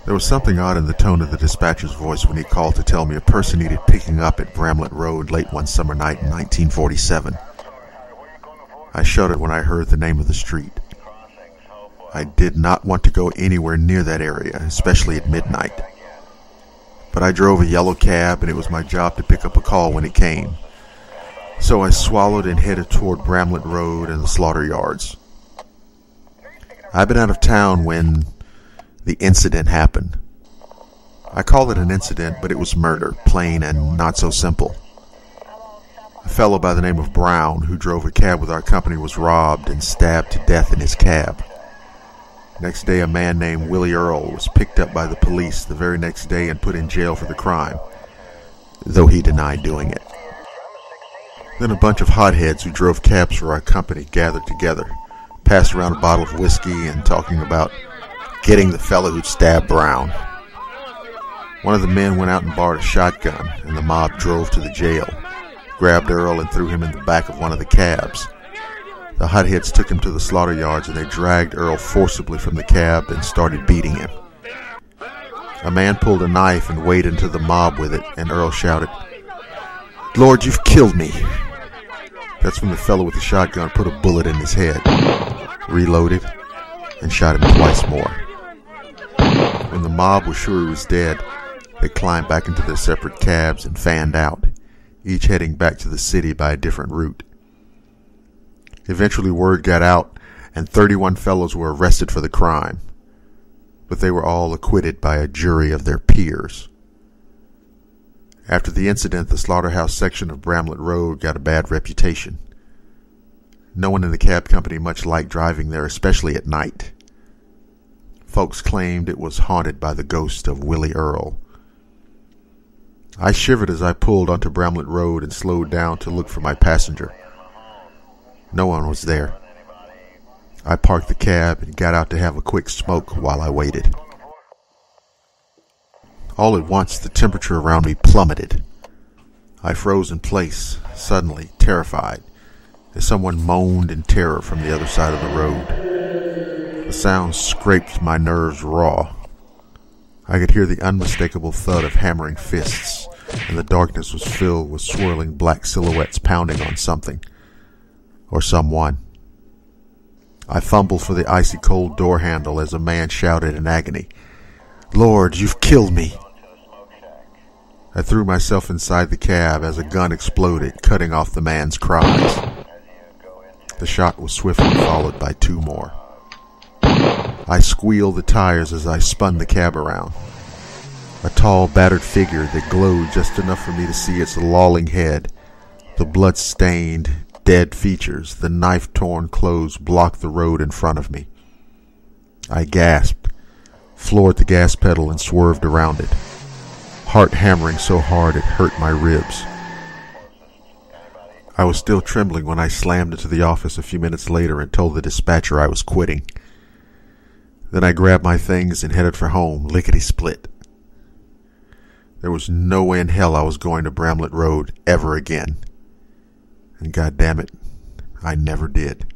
There was something odd in the tone of the dispatcher's voice when he called to tell me a person needed picking up at Bramlett Road late one summer night in 1947. I shuddered when I heard the name of the street. I did not want to go anywhere near that area, especially at midnight. But I drove a yellow cab, and it was my job to pick up a call when it came. So I swallowed and headed toward Bramlett Road and the slaughter yards. I'd been out of town when the incident happened. I call it an incident, but it was murder, plain and not so simple. A fellow by the name of Brown, who drove a cab with our company, was robbed and stabbed to death in his cab. Next day, a man named Willie Earl was picked up by the police the very next day and put in jail for the crime, though he denied doing it. Then a bunch of hotheads who drove cabs for our company gathered together, passed around a bottle of whiskey, and talking about getting the fellow who'd stabbed Brown. One of the men went out and borrowed a shotgun, and the mob drove to the jail, grabbed Earl and threw him in the back of one of the cabs. The hotheads took him to the slaughter yards, and they dragged Earl forcibly from the cab and started beating him. A man pulled a knife and waded into the mob with it, and Earl shouted, "Lord, you've killed me." That's when the fellow with the shotgun put a bullet in his head, reloaded, and shot him twice more. When the mob was sure he was dead, they climbed back into their separate cabs and fanned out, each heading back to the city by a different route. Eventually word got out, and 31 fellows were arrested for the crime, but they were all acquitted by a jury of their peers. After the incident, the slaughterhouse section of Bramlett Road got a bad reputation. No one in the cab company much liked driving there, especially at night. Folks claimed it was haunted by the ghost of Willie Earl. I shivered as I pulled onto Bramlett Road and slowed down to look for my passenger. No one was there. I parked the cab and got out to have a quick smoke while I waited. All at once, the temperature around me plummeted. I froze in place, suddenly terrified, as someone moaned in terror from the other side of the road. The sound scraped my nerves raw. I could hear the unmistakable thud of hammering fists, and the darkness was filled with swirling black silhouettes pounding on something, or someone. I fumbled for the icy cold door handle as a man shouted in agony, "Lord, you've killed me!" I threw myself inside the cab as a gun exploded, cutting off the man's cries. The shot was swiftly followed by two more. I squealed the tires as I spun the cab around. A tall, battered figure that glowed just enough for me to see its lolling head. The blood-stained, dead features, the knife-torn clothes blocked the road in front of me. I gasped, floored the gas pedal, and swerved around it, heart hammering so hard it hurt my ribs. I was still trembling when I slammed into the office a few minutes later and told the dispatcher I was quitting. Then I grabbed my things and headed for home, lickety-split. There was no way in hell I was going to Bramlett Road ever again. And goddamn it, I never did.